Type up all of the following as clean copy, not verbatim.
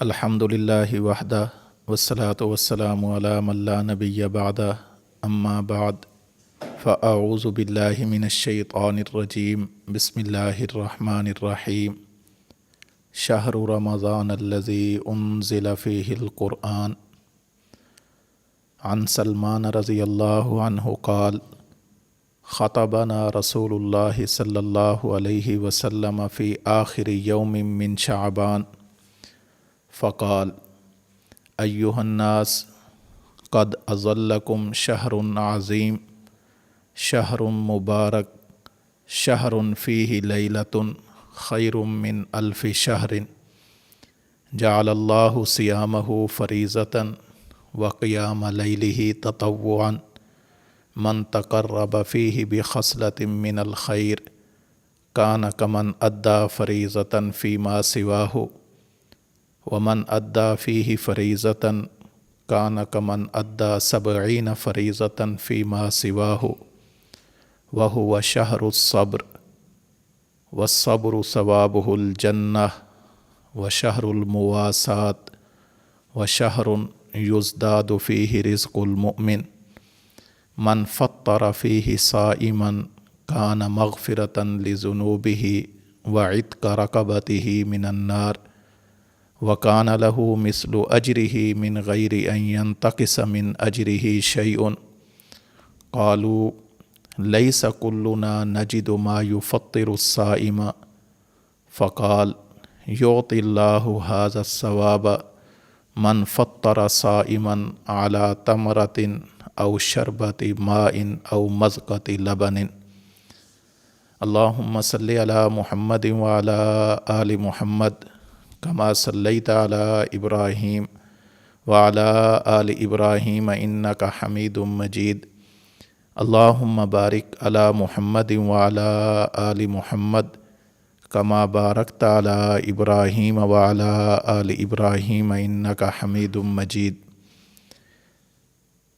الحمدللہ وحدہ والصلاة والسلام علی من لا نبی بعدہ اما بعد فاعوذ باللہ من الشیطان الرجیم بسم اللہ الرحمن الرحیم شہر رمضان الذی انزل فیہ القرآن عن سلمان رضی اللہ عنہ قال خطبنا رسول اللہ صلی اللہ علیہ وسلم فی آخر یوم من شعبان فقال ایہا الناس قد اظلکم شہر عظیم شہر مبارک شہر فیہ لیلۃ خیر من الف شہر جعل اللہ صیامہ فریضۃ وقیام لیلہ تطوعا من تقرب فیہ بخصلۃ من الخیر کان کمن ادی فریضۃ فیما سواہ ومن ادی فیہ فریضۃ کان کمن ادی 70 فریضۃ فیما سواہ وہو شہر الصبر والصبر ثوابہ الجنہ وشہر المواساۃ وشہر یزداد فیہ رزق المؤمن من فطر فیہ صائما کان مغفرۃ لذنوبہ وعتق رقبتہ من النار وکان لہ مثل اجرہ من غیر ان ینتقص من اجرہ شیء قالوا لیس کلنا نجد ما یفطر الصائم فقال یعطی اللہ ھذا الثواب من فطر صائما علی تمرۃ او شربۃ ماء او مذقۃ لبن اللہم صلی علی محمد وعلی آل محمد کما صلیت علی ابراہیم وعلی آل ابراہیم انک حمید مجید اللہم بارک علی محمد وعلی آل محمد کما بارکت علی ابراہیم وعلی آل ابراہیم انک حمید مجید۔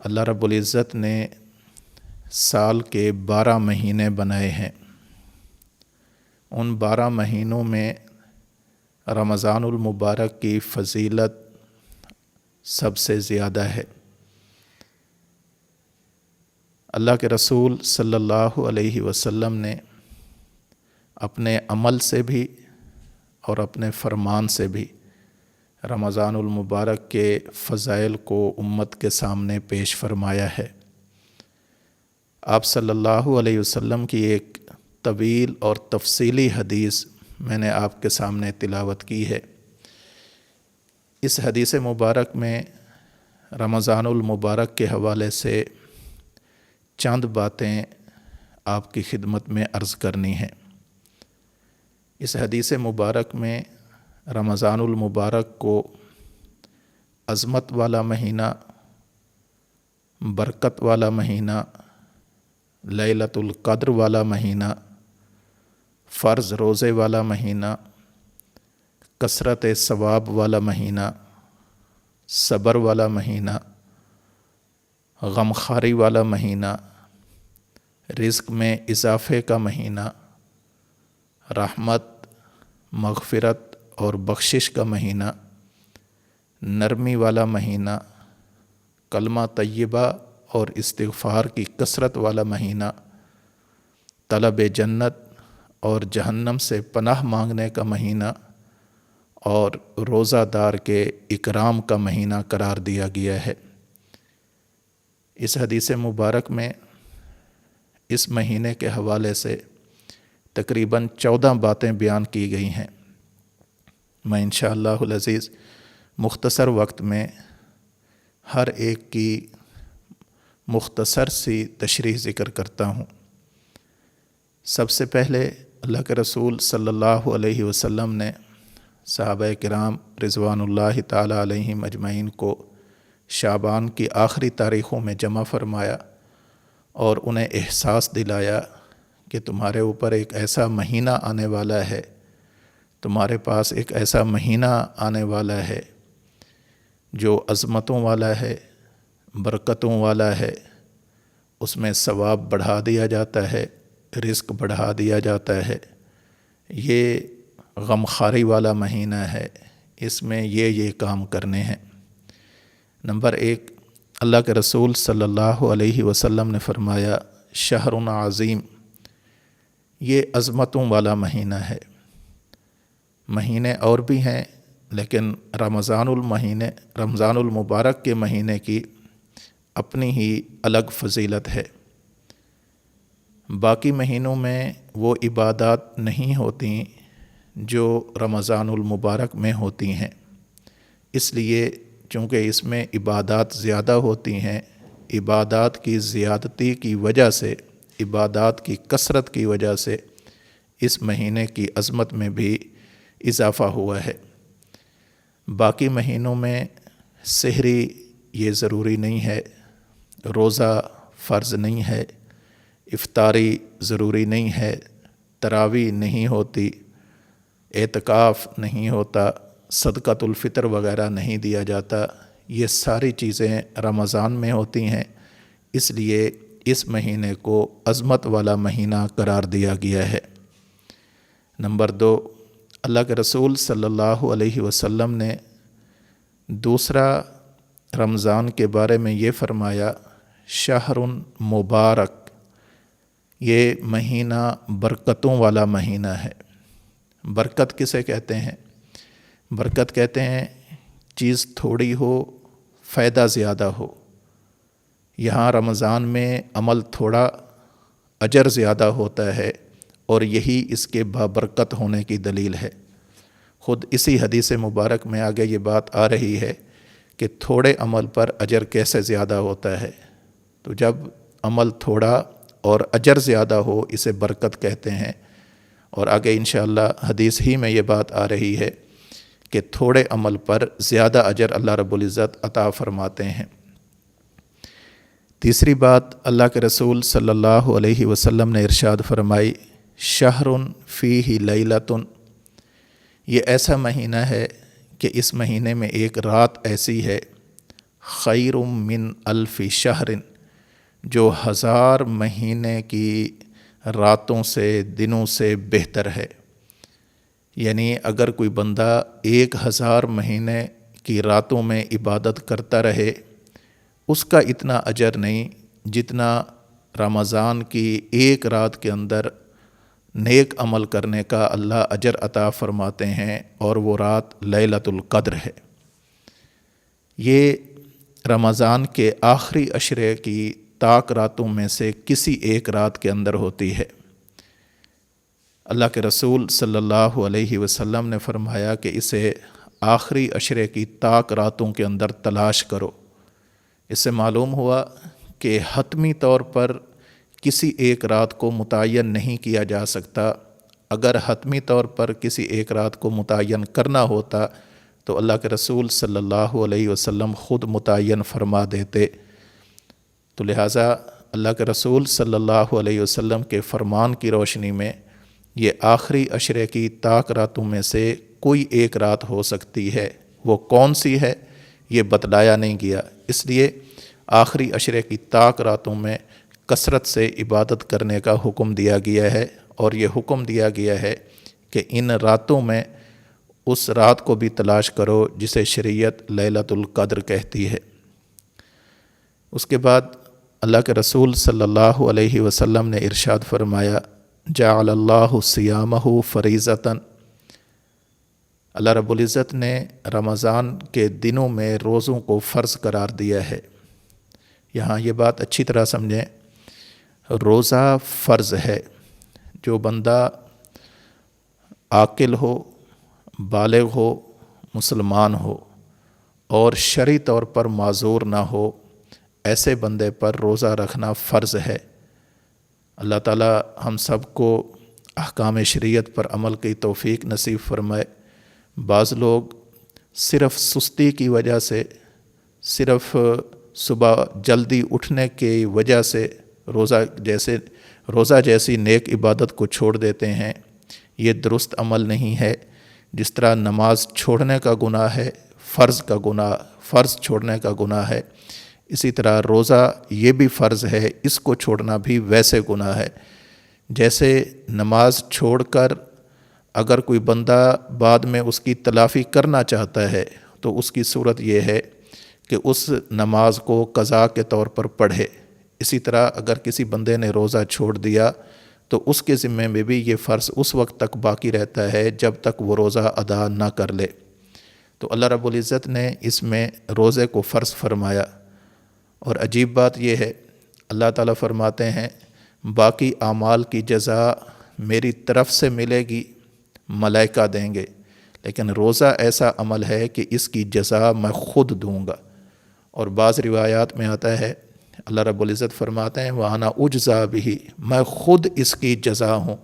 اللہ رب العزت نے سال کے 12 مہینے بنائے ہیں، ان 12 مہینوں میں رمضان المبارک کی فضیلت سب سے زیادہ ہے۔ اللہ کے رسول صلی اللہ علیہ وسلم نے اپنے عمل سے بھی اور اپنے فرمان سے بھی رمضان المبارک کے فضائل کو امت کے سامنے پیش فرمایا ہے۔ آپ صلی اللہ علیہ وسلم کی ایک طویل اور تفصیلی حدیث میں نے آپ کے سامنے تلاوت کی ہے۔ اس حدیث مبارک میں رمضان المبارک کے حوالے سے چند باتیں آپ کی خدمت میں عرض کرنی ہیں۔ اس حدیث مبارک میں رمضان المبارک کو عظمت والا مہینہ، برکت والا مہینہ، لیلۃ القدر والا مہینہ، فرض روزے والا مہینہ، کثرت ثواب والا مہینہ، صبر والا مہینہ، غمخواری والا مہینہ، رزق میں اضافے کا مہینہ، رحمت، مغفرت اور بخشش کا مہینہ، نرمی والا مہینہ، کلمہ طیبہ اور استغفار کی کثرت والا مہینہ، طلب جنت اور جہنم سے پناہ مانگنے کا مہینہ اور روزہ دار کے اکرام کا مہینہ قرار دیا گیا ہے۔ اس حدیث مبارک میں اس مہینے کے حوالے سے تقریباً 14 باتیں بیان کی گئی ہیں۔ میں انشاءاللہ العزیز مختصر وقت میں ہر ایک کی مختصر سی تشریح ذکر کرتا ہوں۔ سب سے پہلے اللہ کے رسول صلی اللہ علیہ وسلم نے صحابہ کرام رضوان اللہ تعالی علیہم اجمعین کو شعبان کی آخری تاریخوں میں جمع فرمایا اور انہیں احساس دلایا کہ تمہارے اوپر ایک ایسا مہینہ آنے والا ہے، تمہارے پاس ایک ایسا مہینہ آنے والا ہے جو عظمتوں والا ہے، برکتوں والا ہے، اس میں ثواب بڑھا دیا جاتا ہے، رزق بڑھا دیا جاتا ہے۔ یہ غمخواری والا مہینہ ہے، اس میں یہ کام کرنے ہیں۔ نمبر 1، اللہ کے رسول صلی اللہ علیہ وسلم نے فرمایا شہر عظیم، یہ عظمتوں والا مہینہ ہے۔ مہینے اور بھی ہیں لیکن رمضان المبارک کے مہینے کی اپنی ہی الگ فضیلت ہے۔ باقی مہینوں میں وہ عبادات نہیں ہوتی جو رمضان المبارک میں ہوتی ہیں، اس لیے چونکہ اس میں عبادات زیادہ ہوتی ہیں، عبادات کی زیادتی کی وجہ سے، عبادات کی کثرت کی وجہ سے اس مہینے کی عظمت میں بھی اضافہ ہوا ہے۔ باقی مہینوں میں سحری یہ ضروری نہیں ہے، روزہ فرض نہیں ہے، افطاری ضروری نہیں ہے، تراویح نہیں ہوتی، اعتکاف نہیں ہوتا، صدقۃ الفطر وغیرہ نہیں دیا جاتا، یہ ساری چیزیں رمضان میں ہوتی ہیں، اس لیے اس مہینے کو عظمت والا مہینہ قرار دیا گیا ہے۔ نمبر 2، اللہ کے رسول صلی اللہ علیہ وسلم نے دوسرا رمضان کے بارے میں یہ فرمایا شہر مبارک، یہ مہینہ برکتوں والا مہینہ ہے۔ برکت کسے کہتے ہیں؟ برکت کہتے ہیں چیز تھوڑی ہو فائدہ زیادہ ہو۔ یہاں رمضان میں عمل تھوڑا اجر زیادہ ہوتا ہے اور یہی اس کے بابرکت ہونے کی دلیل ہے۔ خود اسی حدیث مبارک میں آگے یہ بات آ رہی ہے کہ تھوڑے عمل پر اجر کیسے زیادہ ہوتا ہے، تو جب عمل تھوڑا اور اجر زیادہ ہو اسے برکت کہتے ہیں، اور آگے انشاءاللہ حدیث ہی میں یہ بات آ رہی ہے کہ تھوڑے عمل پر زیادہ اجر اللہ رب العزت عطا فرماتے ہیں۔ تیسری بات، اللہ کے رسول صلی اللہ علیہ وسلم نے ارشاد فرمائی شہر فیہ لیلۃ، یہ ایسا مہینہ ہے کہ اس مہینے میں ایک رات ایسی ہے خیر من الف شہر، جو 1000 مہینے کی راتوں سے دنوں سے بہتر ہے۔ یعنی اگر کوئی بندہ 1000 مہینے کی راتوں میں عبادت کرتا رہے، اس کا اتنا اجر نہیں جتنا رمضان کی ایک رات کے اندر نیک عمل کرنے کا اللہ اجر عطا فرماتے ہیں، اور وہ رات لیلۃ القدر ہے۔ یہ رمضان کے آخری عشرے کی طاق راتوں میں سے کسی ایک رات کے اندر ہوتی ہے۔ اللہ کے رسول صلی اللہ علیہ وسلم نے فرمایا کہ اسے آخری عشرے کی طاق راتوں کے اندر تلاش کرو۔ اس سے معلوم ہوا کہ حتمی طور پر کسی ایک رات کو متعین نہیں کیا جا سکتا۔ اگر حتمی طور پر کسی ایک رات کو متعین کرنا ہوتا تو اللہ کے رسول صلی اللہ علیہ وسلم خود متعین فرما دیتے، تو لہٰذا اللہ کے رسول صلی اللہ علیہ وسلم کے فرمان کی روشنی میں یہ آخری عشرے کی طاق راتوں میں سے کوئی ایک رات ہو سکتی ہے۔ وہ کون سی ہے یہ بتلایا نہیں گیا، اس لیے آخری عشرے کی طاق راتوں میں کثرت سے عبادت کرنے کا حکم دیا گیا ہے، اور یہ حکم دیا گیا ہے کہ ان راتوں میں اس رات کو بھی تلاش کرو جسے شریعت لیلۃ القدر کہتی ہے۔ اس کے بعد اللہ کے رسول صلی اللہ علیہ وسلم نے ارشاد فرمایا جعل اللہ صیامہ فریضۃ، اللہ رب العزت نے رمضان کے دنوں میں روزوں کو فرض قرار دیا ہے۔ یہاں یہ بات اچھی طرح سمجھیں، روزہ فرض ہے۔ جو بندہ عاقل ہو، بالغ ہو، مسلمان ہو اور شرعی طور پر معذور نہ ہو، ایسے بندے پر روزہ رکھنا فرض ہے۔ اللہ تعالی ہم سب کو احکام شریعت پر عمل کی توفیق نصیب فرمائے۔ بعض لوگ صرف سستی کی وجہ سے، صرف صبح جلدی اٹھنے کی وجہ سے روزہ جیسی نیک عبادت کو چھوڑ دیتے ہیں۔ یہ درست عمل نہیں ہے۔ جس طرح نماز چھوڑنے کا گناہ ہے، فرض چھوڑنے کا گناہ ہے، اسی طرح روزہ یہ بھی فرض ہے، اس کو چھوڑنا بھی ویسے گناہ ہے۔ جیسے نماز چھوڑ کر اگر کوئی بندہ بعد میں اس کی تلافی کرنا چاہتا ہے تو اس کی صورت یہ ہے کہ اس نماز کو قضا کے طور پر پڑھے۔ اسی طرح اگر کسی بندے نے روزہ چھوڑ دیا تو اس کے ذمے میں بھی یہ فرض اس وقت تک باقی رہتا ہے جب تک وہ روزہ ادا نہ کر لے۔ تو اللہ رب العزت نے اس میں روزے کو فرض فرمایا، اور عجیب بات یہ ہے اللہ تعالیٰ فرماتے ہیں باقی اعمال کی جزا میری طرف سے ملے گی، ملائکہ دیں گے، لیکن روزہ ایسا عمل ہے کہ اس کی جزا میں خود دوں گا۔ اور بعض روایات میں آتا ہے اللہ رب العزت فرماتے ہیں وَأَنَا أُجْزَى بِهِ، میں خود اس کی جزا ہوں،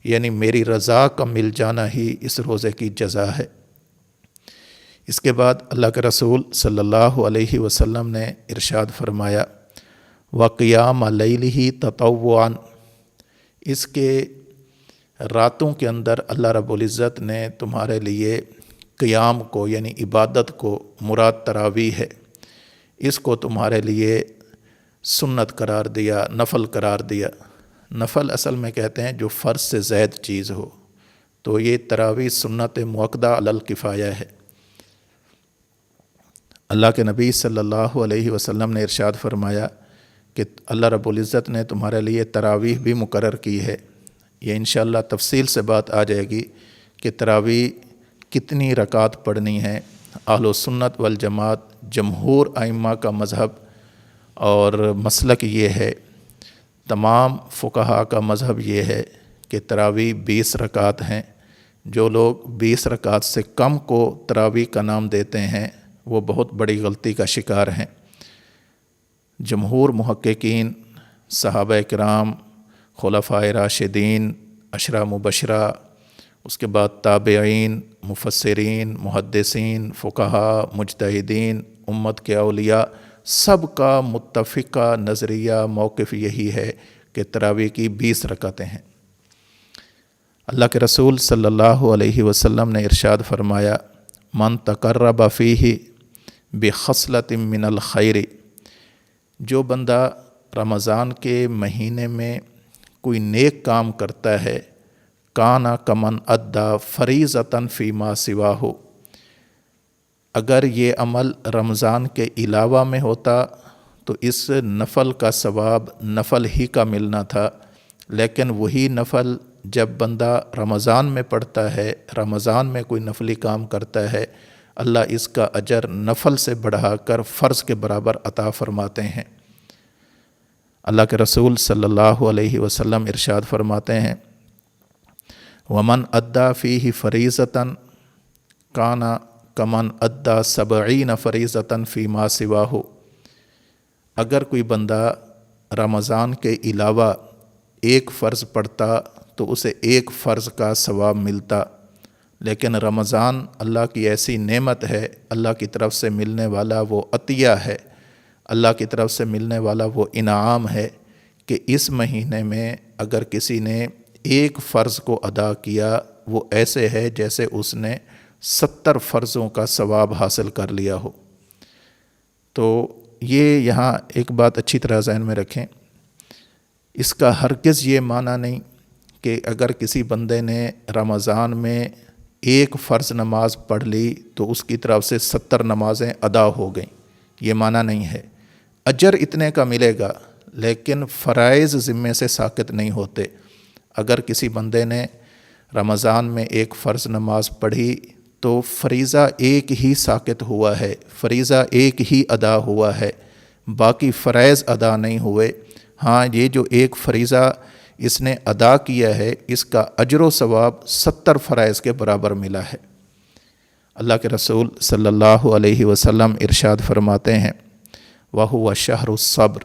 یعنی میری رضا کا مل جانا ہی اس روزے کی جزا ہے۔ اس کے بعد اللہ کے رسول صلی اللہ علیہ وسلم نے ارشاد فرمایا وَقِيَامَ لَيْلِهِ تَطَوُّعًا، اس کے راتوں کے اندر اللہ رب العزت نے تمہارے لیے قیام کو یعنی عبادت کو، مراد تراویح ہے، اس کو تمہارے لیے سنت قرار دیا، نفل قرار دیا۔ نفل اصل میں کہتے ہیں جو فرض سے زائد چیز ہو، تو یہ تراویح سنت مؤکدہ علی الکفایہ ہے۔ اللہ کے نبی صلی اللہ علیہ وسلم نے ارشاد فرمایا کہ اللہ رب العزت نے تمہارے لیے تراویح بھی مقرر کی ہے۔ یہ انشاءاللہ تفصیل سے بات آ جائے گی کہ تراویح کتنی رکعت پڑھنی ہے۔ اہل سنت والجماعت جمہور ائمہ کا مذہب اور مسلک یہ ہے، تمام فقہاء کا مذہب یہ ہے کہ تراویح 20 رکعت ہیں۔ جو لوگ 20 رکعت سے کم کو تراویح کا نام دیتے ہیں وہ بہت بڑی غلطی کا شکار ہیں۔ جمہور محققین، صحابہ کرام، خلفائے راشدین، عشرہ مبشرہ، اس کے بعد تابعین، مفسرین، محدثین، فقہاء، مجتہدین، امت کے اولیاء، سب کا متفقہ نظریہ موقف یہی ہے کہ تراویح کی 20 رکعتیں ہیں۔ اللہ کے رسول صلی اللہ علیہ وسلم نے ارشاد فرمایا من تقرب فیہ بخصلۃ من الخیر، جو بندہ رمضان کے مہینے میں کوئی نیک کام کرتا ہے کانا کمن ادا فریضۃً فیما سواہ، اگر یہ عمل رمضان کے علاوہ میں ہوتا تو اس نفل کا ثواب نفل ہی کا ملنا تھا، لیکن وہی نفل جب بندہ رمضان میں پڑھتا ہے، رمضان میں کوئی نفلی کام کرتا ہے، اللہ اس کا اجر نفل سے بڑھا کر فرض کے برابر عطا فرماتے ہیں۔ اللہ کے رسول صلی اللہ علیہ وسلم ارشاد فرماتے ہیں وَمَنْ أَدَّى فِيهِ فَرِيضَةً كَانَ كَمَنْ أَدَّى 70 فَرِيضَةً فِيمَا سِوَاهُ، اگر کوئی بندہ رمضان کے علاوہ ایک فرض پڑھتا تو اسے ایک فرض کا ثواب ملتا، لیکن رمضان اللہ کی ایسی نعمت ہے، اللہ کی طرف سے ملنے والا وہ عطیہ ہے، اللہ کی طرف سے ملنے والا وہ انعام ہے کہ اس مہینے میں اگر کسی نے ایک فرض کو ادا کیا وہ ایسے ہے جیسے اس نے 70 فرضوں کا ثواب حاصل کر لیا ہو۔ تو یہ یہاں ایک بات اچھی طرح ذہن میں رکھیں، اس کا ہرگز یہ معنی نہیں کہ اگر کسی بندے نے رمضان میں ایک فرض نماز پڑھ لی تو اس کی طرف سے 70 نمازیں ادا ہو گئیں، یہ معنی نہیں ہے۔ اجر اتنے کا ملے گا لیکن فرائض ذمے سے ساقط نہیں ہوتے۔ اگر کسی بندے نے رمضان میں ایک فرض نماز پڑھی تو فریضہ ایک ہی ساقط ہوا ہے، فریضہ ایک ہی ادا ہوا ہے، باقی فرائض ادا نہیں ہوئے۔ ہاں، یہ جو ایک فریضہ اس نے ادا کیا ہے اس کا اجر و ثواب 70 فرائض کے برابر ملا ہے۔ اللہ کے رسول صلی اللہ علیہ وسلم ارشاد فرماتے ہیں وَهُوَ شَهْرُ الصَّبْرِ،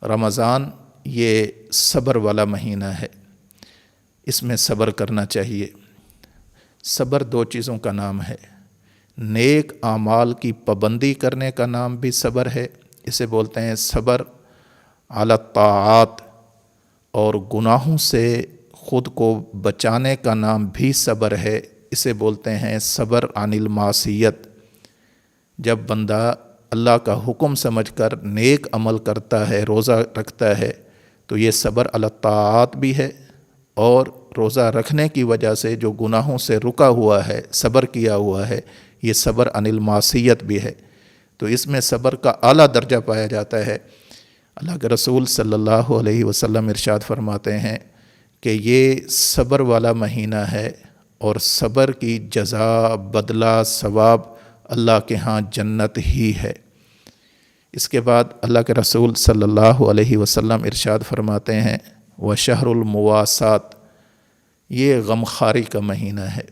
رمضان یہ صبر والا مہینہ ہے، اس میں صبر کرنا چاہیے۔ صبر 2 چیزوں کا نام ہے، نیک اعمال کی پابندی کرنے کا نام بھی صبر ہے، اسے بولتے ہیں صبر علی الطاعات، اور گناہوں سے خود کو بچانے کا نام بھی صبر ہے، اسے بولتے ہیں صبر عن المعصیت۔ جب بندہ اللہ کا حکم سمجھ کر نیک عمل کرتا ہے، روزہ رکھتا ہے، تو یہ صبر علی الطاعات بھی ہے اور روزہ رکھنے کی وجہ سے جو گناہوں سے رکا ہوا ہے، صبر کیا ہوا ہے، یہ صبر عن المعصیت بھی ہے۔ تو اس میں صبر کا اعلیٰ درجہ پایا جاتا ہے۔ اللہ کے رسول صلی اللہ علیہ وسلم ارشاد فرماتے ہیں کہ یہ صبر والا مہینہ ہے، اور صبر کی جزا، بدلہ، ثواب اللہ کے ہاں جنت ہی ہے۔ اس کے بعد اللہ کے رسول صلی اللہ علیہ وسلم ارشاد فرماتے ہیں وَشَهْرُ الْمُوَاسَات، یہ غمخواری کا مہینہ ہے،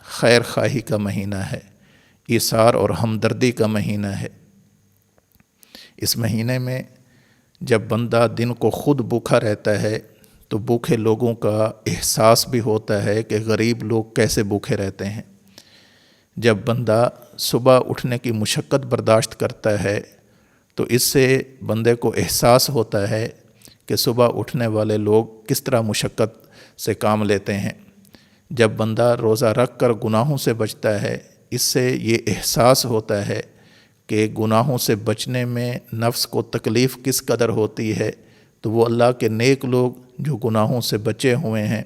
خیر خواہی کا مہینہ ہے، ایثار اور ہمدردی کا مہینہ ہے۔ اس مہینے میں جب بندہ دن کو خود بھوکا رہتا ہے تو بھوکے لوگوں کا احساس بھی ہوتا ہے کہ غریب لوگ کیسے بھوکے رہتے ہیں۔ جب بندہ صبح اٹھنے کی مشقت برداشت کرتا ہے تو اس سے بندے کو احساس ہوتا ہے کہ صبح اٹھنے والے لوگ کس طرح مشقت سے کام لیتے ہیں۔ جب بندہ روزہ رکھ کر گناہوں سے بچتا ہے، اس سے یہ احساس ہوتا ہے کہ گناہوں سے بچنے میں نفس کو تکلیف کس قدر ہوتی ہے، تو وہ اللہ کے نیک لوگ جو گناہوں سے بچے ہوئے ہیں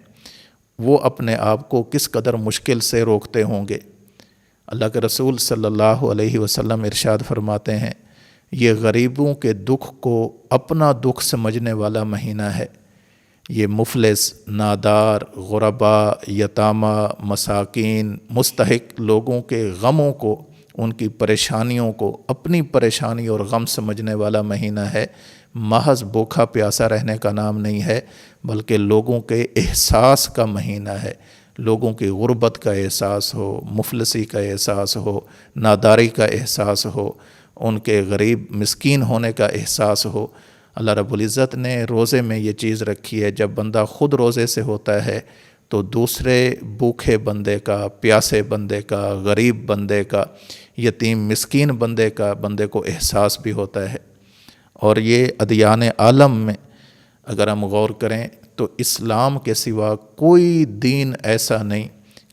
وہ اپنے آپ کو کس قدر مشکل سے روکتے ہوں گے۔ اللہ کے رسول صلی اللہ علیہ وسلم ارشاد فرماتے ہیں یہ غریبوں کے دکھ کو اپنا دکھ سمجھنے والا مہینہ ہے۔ یہ مفلس، نادار، غربا، یتامہ، مساکین، مستحق لوگوں کے غموں کو، ان کی پریشانیوں کو اپنی پریشانی اور غم سمجھنے والا مہینہ ہے۔ محض بھوکا پیاسا رہنے کا نام نہیں ہے، بلکہ لوگوں کے احساس کا مہینہ ہے۔ لوگوں کی غربت کا احساس ہو، مفلسی کا احساس ہو، ناداری کا احساس ہو، ان کے غریب مسکین ہونے کا احساس ہو۔ اللہ رب العزت نے روزے میں یہ چیز رکھی ہے، جب بندہ خود روزے سے ہوتا ہے تو دوسرے بھوکے بندے کا، پیاسے بندے کا، غریب بندے کا، یتیم مسکین بندے کا بندے کو احساس بھی ہوتا ہے۔ اور یہ ادیان عالم میں اگر ہم غور کریں تو اسلام کے سوا کوئی دین ایسا نہیں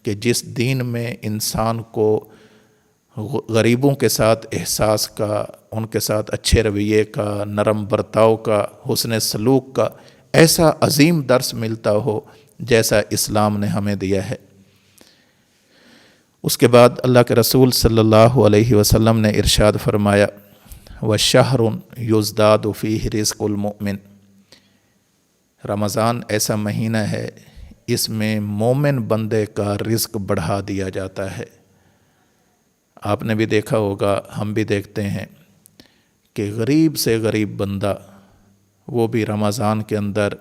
کہ جس دین میں انسان کو غریبوں کے ساتھ احساس کا، ان کے ساتھ اچھے رویے کا، نرم برتاؤ کا، حسن سلوک کا ایسا عظیم درس ملتا ہو جیسا اسلام نے ہمیں دیا ہے۔ اس کے بعد اللہ کے رسول صلی اللہ علیہ وسلم نے ارشاد فرمایا وَشَهْرٌ يُزْدَادُ فِيهِ رِزْقُ الْمُؤْمِنِ، رمضان ایسا مہینہ ہے اس میں مومن بندے کا رزق بڑھا دیا جاتا ہے۔ آپ نے بھی دیکھا ہوگا، ہم بھی دیکھتے ہیں کہ غریب سے غریب بندہ وہ بھی رمضان کے اندر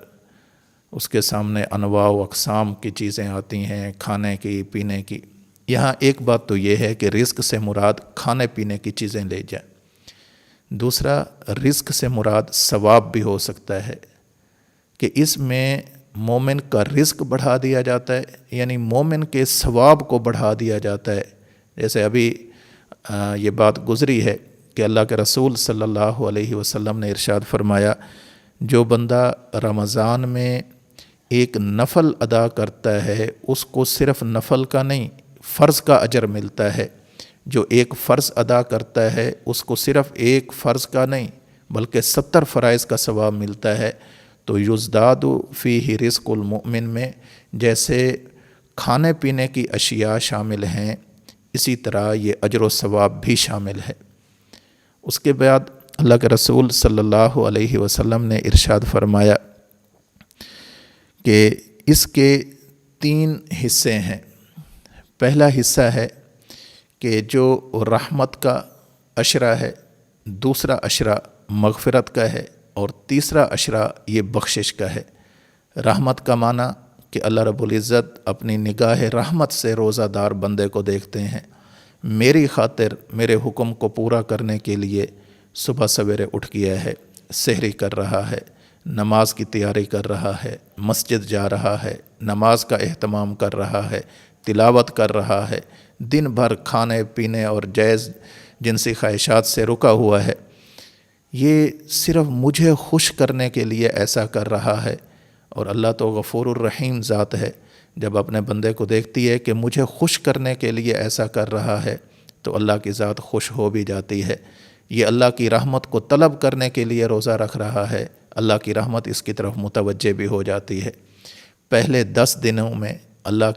اس کے سامنے انواع و اقسام کی چیزیں آتی ہیں، کھانے کی، پینے کی۔ یہاں ایک بات تو یہ ہے کہ رزق سے مراد کھانے پینے کی چیزیں لے جائیں، دوسرا رزق سے مراد ثواب بھی ہو سکتا ہے کہ اس میں مومن کا رزق بڑھا دیا جاتا ہے، یعنی مومن کے ثواب کو بڑھا دیا جاتا ہے۔ جیسے ابھی یہ بات گزری ہے کہ اللہ کے رسول صلی اللہ علیہ وسلم نے ارشاد فرمایا جو بندہ رمضان میں ایک نفل ادا کرتا ہے اس کو صرف نفل کا نہیں، فرض کا اجر ملتا ہے۔ جو ایک فرض ادا کرتا ہے اس کو صرف ایک فرض کا نہیں بلکہ 70 فرائض کا ثواب ملتا ہے۔ تو یزداد فیہ رزق المؤمن میں جیسے کھانے پینے کی اشیاء شامل ہیں، اسی طرح یہ اجر و ثواب بھی شامل ہے۔ اس کے بعد اللہ کے رسول صلی اللہ علیہ وسلم نے ارشاد فرمایا کہ اس کے 3 حصے ہیں۔ پہلا حصہ ہے کہ جو رحمت کا عشرہ ہے، دوسرا عشرہ مغفرت کا ہے، اور تیسرا عشرہ یہ بخشش کا ہے۔ رحمت کا معنی کہ اللہ رب العزت اپنی نگاہ رحمت سے روزہ دار بندے کو دیکھتے ہیں، میری خاطر میرے حکم کو پورا کرنے کے لیے صبح سویرے اٹھ گیا ہے، سحری کر رہا ہے، نماز کی تیاری کر رہا ہے، مسجد جا رہا ہے، نماز کا اہتمام کر رہا ہے، تلاوت کر رہا ہے، دن بھر کھانے پینے اور جائز جنسی خواہشات سے رکا ہوا ہے، یہ صرف مجھے خوش کرنے کے لیے ایسا کر رہا ہے۔ اور اللہ تو غفور الرحیم ذات ہے، جب اپنے بندے کو دیکھتی ہے کہ مجھے خوش کرنے کے لیے ایسا کر رہا ہے تو اللہ کی ذات خوش ہو بھی جاتی ہے۔ یہ اللہ کی رحمت کو طلب کرنے کے لیے روزہ رکھ رہا ہے، اللہ کی رحمت اس کی طرف متوجہ بھی ہو جاتی ہے۔ پہلے 10 دنوں میں اللہ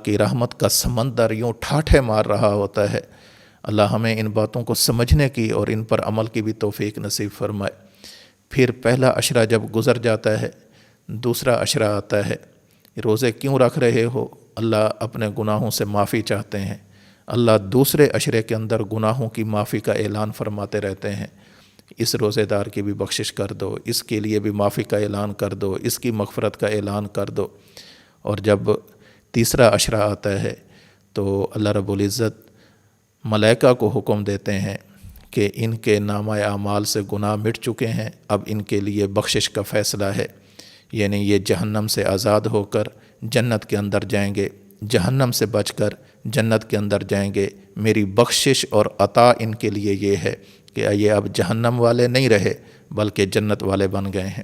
کی رحمت کا سمندر یوں ٹھاٹھے مار رہا ہوتا ہے۔ اللہ ہمیں ان باتوں کو سمجھنے کی اور ان پر عمل کی بھی توفیق نصیب فرمائے۔ پھر پہلا عشرہ جب گزر جاتا ہے، دوسرا عشرہ آتا ہے، روزے کیوں رکھ رہے ہو؟ اللہ اپنے گناہوں سے معافی چاہتے ہیں۔ اللہ دوسرے عشرے کے اندر گناہوں کی معافی کا اعلان فرماتے رہتے ہیں، اس روزے دار کی بھی بخشش کر دو، اس کے لیے بھی معافی کا اعلان کر دو، اس کی مغفرت کا اعلان کر دو۔ اور جب تیسرا عشرہ آتا ہے تو اللہ رب العزت ملائکہ کو حکم دیتے ہیں کہ ان کے نامہ اعمال سے گناہ مٹ چکے ہیں، اب ان کے لیے بخشش کا فیصلہ ہے، یعنی یہ جہنم سے آزاد ہو کر جنت کے اندر جائیں گے، جہنم سے بچ کر جنت کے اندر جائیں گے۔ میری بخشش اور عطا ان کے لیے یہ ہے کہ یہ اب جہنم والے نہیں رہے بلکہ جنت والے بن گئے ہیں۔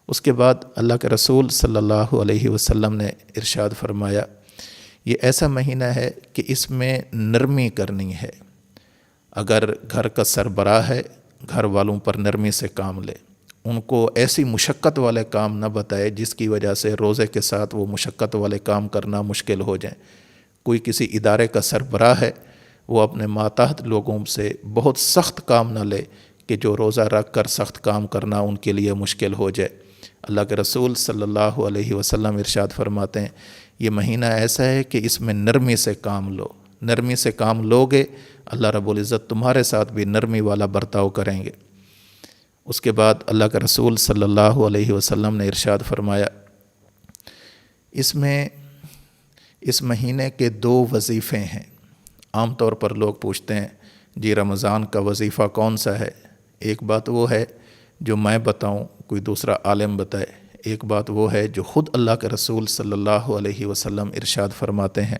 اس کے بعد اللہ کے رسول صلی اللہ علیہ وسلم نے ارشاد فرمایا، یہ ایسا مہینہ ہے کہ اس میں نرمی کرنی ہے۔ اگر گھر کا سربراہ ہے، گھر والوں پر نرمی سے کام لے، ان کو ایسی مشقت والے کام نہ بتائے جس کی وجہ سے روزے کے ساتھ وہ مشقت والے کام کرنا مشکل ہو جائیں۔ کوئی کسی ادارے کا سربراہ ہے، وہ اپنے ماتحت لوگوں سے بہت سخت کام نہ لے کہ جو روزہ رکھ کر سخت کام کرنا ان کے لیے مشکل ہو جائے۔ اللہ کے رسول صلی اللہ علیہ وسلم ارشاد فرماتے ہیں، یہ مہینہ ایسا ہے کہ اس میں نرمی سے کام لو، نرمی سے کام لوگے اللہ رب العزت تمہارے ساتھ بھی نرمی والا برتاؤ کریں گے۔ اس کے بعد اللہ کے رسول صلی اللہ علیہ وسلم نے ارشاد فرمایا، اس مہینے کے 2 وظیفے ہیں۔ عام طور پر لوگ پوچھتے ہیں جی رمضان کا وظیفہ کون سا ہے؟ ایک بات وہ ہے جو میں بتاؤں، کوئی دوسرا عالم بتائے، ایک بات وہ ہے جو خود اللہ کے رسول صلی اللہ علیہ وسلم ارشاد فرماتے ہیں۔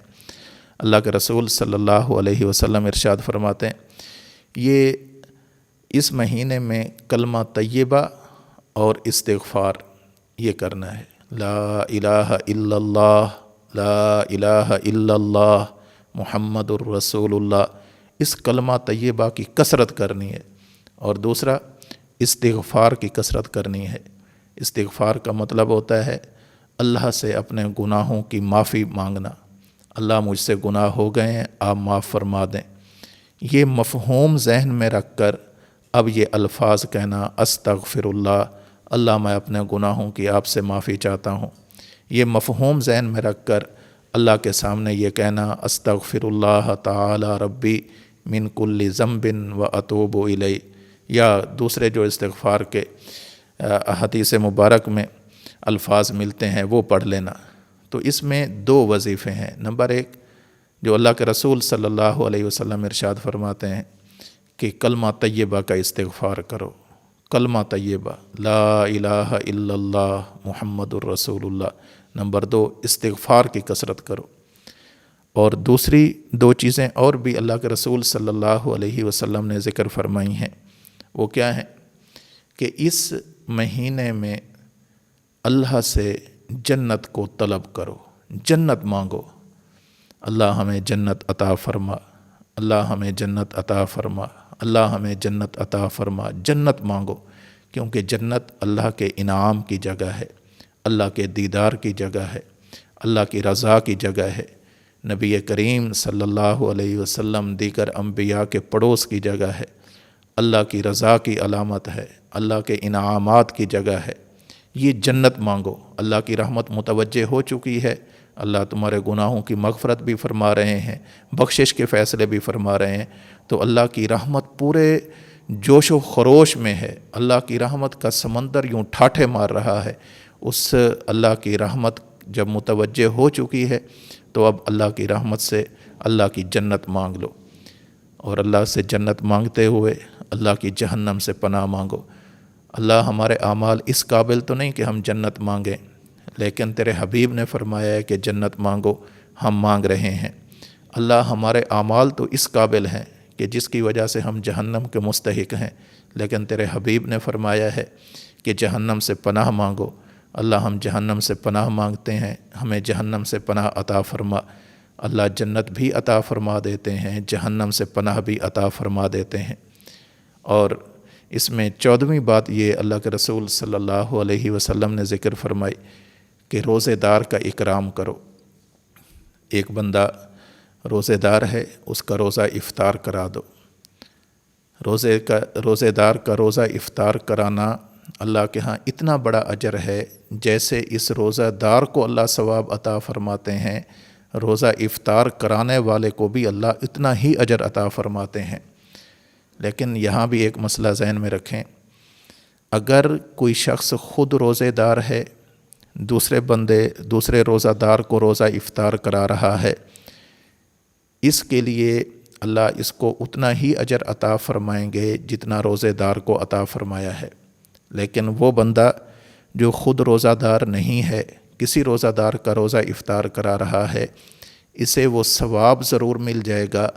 اللہ کے رسول صلی اللہ علیہ وسلم ارشاد فرماتے ہیں، یہ اس مہینے میں کلمہ طیبہ اور استغفار یہ کرنا ہے، لا الہ الا اللہ، لا الہ الا اللہ محمد الرسول اللہ، اس کلمہ طیبہ کی کثرت کرنی ہے۔ اور دوسرا استغفار کی کثرت کرنی ہے۔ استغفار کا مطلب ہوتا ہے اللہ سے اپنے گناہوں کی معافی مانگنا، اللہ مجھ سے گناہ ہو گئے ہیں، آپ معاف فرما دیں۔ یہ مفہوم ذہن میں رکھ کر اب یہ الفاظ کہنا، استغفر اللہ، اللہ میں اپنے گناہوں کی آپ سے معافی چاہتا ہوں، یہ مفہوم ذہن میں رکھ کر اللہ کے سامنے یہ کہنا، استغفر اللہ تعالی ربی من کل ذنب و اتوب الیہ، یا دوسرے جو استغفار کے حدیث مبارک میں الفاظ ملتے ہیں وہ پڑھ لینا۔ تو اس میں 2 وظیفے ہیں۔ نمبر 1 جو اللہ کے رسول صلی اللہ علیہ وسلم ارشاد فرماتے ہیں کہ کلمہ طیبہ کا استغفار کرو، کلمہ طیبہ لا الہ الا اللہ محمد الرسول اللہ۔ نمبر 2 استغفار کی کثرت کرو۔ اور دوسری 2 چیزیں اور بھی اللہ کے رسول صلی اللہ علیہ وسلم نے ذکر فرمائی ہیں، وہ کیا ہیں کہ اس مہینے میں اللہ سے جنت کو طلب کرو، جنت مانگو، اللہ ہمیں جنت عطا فرما، اللہ ہمیں جنت عطا فرما، اللہ ہمیں جنت عطا فرما، جنت مانگو، کیونکہ جنت اللہ کے انعام کی جگہ ہے، اللہ کے دیدار کی جگہ ہے، اللہ کی رضا کی جگہ ہے۔ نبی کریم صلی اللہ علیہ وسلم دیگر انبیاء کے پڑوس کی جگہ ہے، اللہ کی رضا کی علامت ہے، اللہ کے انعامات کی جگہ ہے۔ یہ جنت مانگو، اللہ کی رحمت متوجہ ہو چکی ہے، اللہ تمہارے گناہوں کی مغفرت بھی فرما رہے ہیں، بخشش کے فیصلے بھی فرما رہے ہیں۔ تو اللہ کی رحمت پورے جوش و خروش میں ہے، اللہ کی رحمت کا سمندر یوں ٹھاٹھے مار رہا ہے۔ اس اللہ کی رحمت جب متوجہ ہو چکی ہے تو اب اللہ کی رحمت سے اللہ کی جنت مانگ لو، اور اللہ سے جنت مانگتے ہوئے اللہ کی جہنم سے پناہ مانگو۔ اللہ ہمارے اعمال اس قابل تو نہیں کہ ہم جنت مانگیں، لیکن تیرے حبیب نے فرمایا ہے کہ جنت مانگو، ہم مانگ رہے ہیں۔ اللہ ہمارے اعمال تو اس قابل ہیں کہ جس کی وجہ سے ہم جہنم کے مستحق ہیں، لیکن تیرے حبیب نے فرمایا ہے کہ جہنم سے پناہ مانگو۔ اللہ ہم جہنم سے پناہ مانگتے ہیں، ہمیں جہنم سے پناہ عطا فرما۔ اللہ جنت بھی عطا فرما دیتے ہیں، جہنم سے پناہ بھی عطا فرما دیتے ہیں۔ اور اس میں 14ویں بات یہ اللہ کے رسول صلی اللہ علیہ وسلم نے ذکر فرمائی کہ روزے دار کا اکرام کرو۔ ایک بندہ روزے دار ہے، اس کا روزہ افطار کرا دو۔ روزے دار کا روزہ افطار کرانا اللہ کے ہاں اتنا بڑا اجر ہے، جیسے اس روزہ دار کو اللہ ثواب عطا فرماتے ہیں، روزہ افطار کرانے والے کو بھی اللہ اتنا ہی اجر عطا فرماتے ہیں۔ لیکن یہاں بھی ایک مسئلہ ذہن میں رکھیں، اگر کوئی شخص خود روزے دار ہے، دوسرے روزہ دار کو روزہ افطار کرا رہا ہے، اس کے لیے اللہ اس کو اتنا ہی اجر عطا فرمائیں گے جتنا روزے دار کو عطا فرمایا ہے۔ لیکن وہ بندہ جو خود روزہ دار نہیں ہے، کسی روزہ دار کا روزہ افطار کرا رہا ہے، اسے وہ ثواب ضرور مل جائے گا،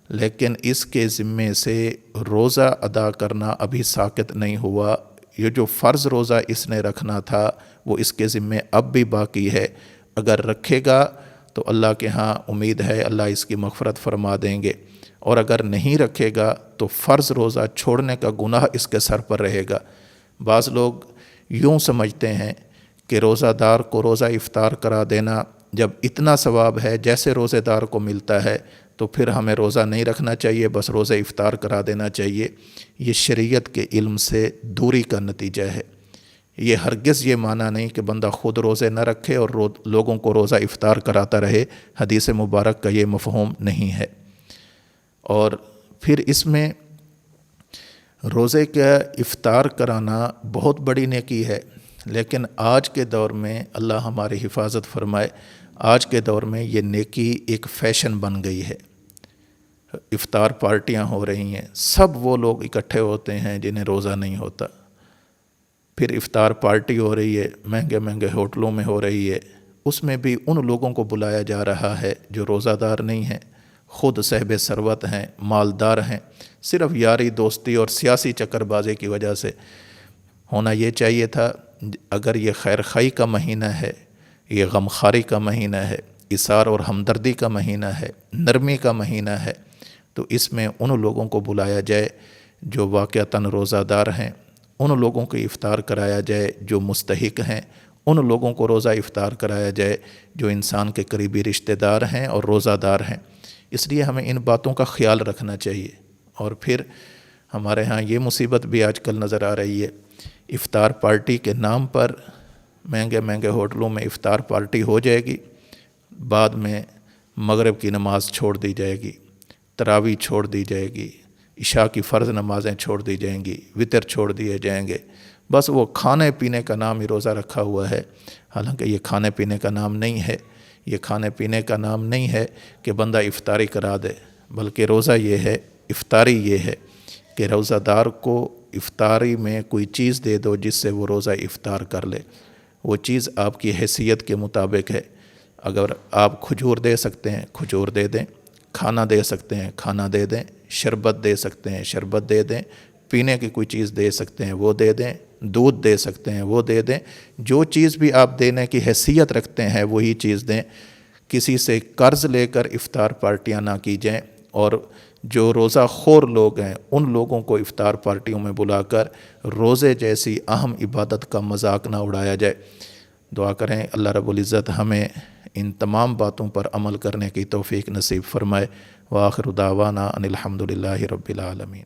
لیکن اس کے ذمے سے روزہ ادا کرنا ابھی ساقط نہیں ہوا۔ یہ جو فرض روزہ اس نے رکھنا تھا وہ اس کے ذمے اب بھی باقی ہے۔ اگر رکھے گا تو اللہ کے ہاں امید ہے اللہ اس کی مغفرت فرما دیں گے، اور اگر نہیں رکھے گا تو فرض روزہ چھوڑنے کا گناہ اس کے سر پر رہے گا۔ بعض لوگ یوں سمجھتے ہیں کہ روزہ دار کو روزہ افطار کرا دینا جب اتنا ثواب ہے جیسے روزے دار کو ملتا ہے تو پھر ہمیں روزہ نہیں رکھنا چاہیے، بس روزہ افطار کرا دینا چاہیے۔ یہ شریعت کے علم سے دوری کا نتیجہ ہے۔ یہ ہرگز یہ معنی نہیں کہ بندہ خود روزے نہ رکھے اور لوگوں کو روزہ افطار کراتا رہے، حدیث مبارک کا یہ مفہوم نہیں ہے۔ اور پھر اس میں روزے کا افطار کرانا بہت بڑی نیکی ہے، لیکن آج کے دور میں اللہ ہماری حفاظت فرمائے، آج کے دور میں یہ نیکی ایک فیشن بن گئی ہے۔ افطار پارٹیاں ہو رہی ہیں، سب وہ لوگ اکٹھے ہوتے ہیں جنہیں روزہ نہیں ہوتا۔ پھر افطار پارٹی ہو رہی ہے، مہنگے مہنگے ہوٹلوں میں ہو رہی ہے، اس میں بھی ان لوگوں کو بلایا جا رہا ہے جو روزہ دار نہیں ہیں، خود صاحب ثروت ہیں، مالدار ہیں، صرف یاری دوستی اور سیاسی چکر بازی کی وجہ سے۔ ہونا یہ چاہیے تھا، اگر یہ خیر خواہی کا مہینہ ہے، یہ غمخواری کا مہینہ ہے، اثار اور ہمدردی کا مہینہ ہے، نرمی کا مہینہ ہے، تو اس میں ان لوگوں کو بلایا جائے جو واقعتاً روزہ دار ہیں، ان لوگوں کو افطار کرایا جائے جو مستحق ہیں، ان لوگوں کو روزہ افطار کرایا جائے جو انسان کے قریبی رشتہ دار ہیں اور روزہ دار ہیں۔ اس لیے ہمیں ان باتوں کا خیال رکھنا چاہیے۔ اور پھر ہمارے ہاں یہ مصیبت بھی آج کل نظر آ رہی ہے، افطار پارٹی کے نام پر مہنگے مہنگے ہوٹلوں میں افطار پارٹی ہو جائے گی، بعد میں مغرب کی نماز چھوڑ دی جائے گی، تراویح چھوڑ دی جائے گی، عشاء کی فرض نمازیں چھوڑ دی جائیں گی، وطر چھوڑ دیے جائیں گے، بس وہ کھانے پینے کا نام ہی روزہ رکھا ہوا ہے۔ حالانکہ یہ کھانے پینے کا نام نہیں ہے، یہ کھانے پینے کا نام نہیں ہے کہ بندہ افطاری کرا دے، بلکہ روزہ یہ ہے، افطاری یہ ہے کہ روزہ دار کو افطاری میں کوئی چیز دے دو جس سے وہ روزہ افطار کر لے۔ وہ چیز آپ کی حیثیت کے مطابق ہے، اگر آپ کھجور دے سکتے ہیں کھجور دے دیں، کھانا دے سکتے ہیں کھانا دے دیں، شربت دے سکتے ہیں شربت دے دیں، پینے کی کوئی چیز دے سکتے ہیں وہ دے دیں، دودھ دے سکتے ہیں وہ دے دیں، جو چیز بھی آپ دینے کی حیثیت رکھتے ہیں وہی چیز دیں۔ کسی سے قرض لے کر افطار پارٹیاں نہ کی جائیں، اور جو روزہ خور لوگ ہیں ان لوگوں کو افطار پارٹیوں میں بلا کر روزے جیسی اہم عبادت کا مذاق نہ اڑایا جائے۔ دعا کریں اللہ رب العزت ہمیں ان تمام باتوں پر عمل کرنے کی توفیق نصیب فرمائے۔ وآخر دعوانا ان الحمد للہ رب العالمین۔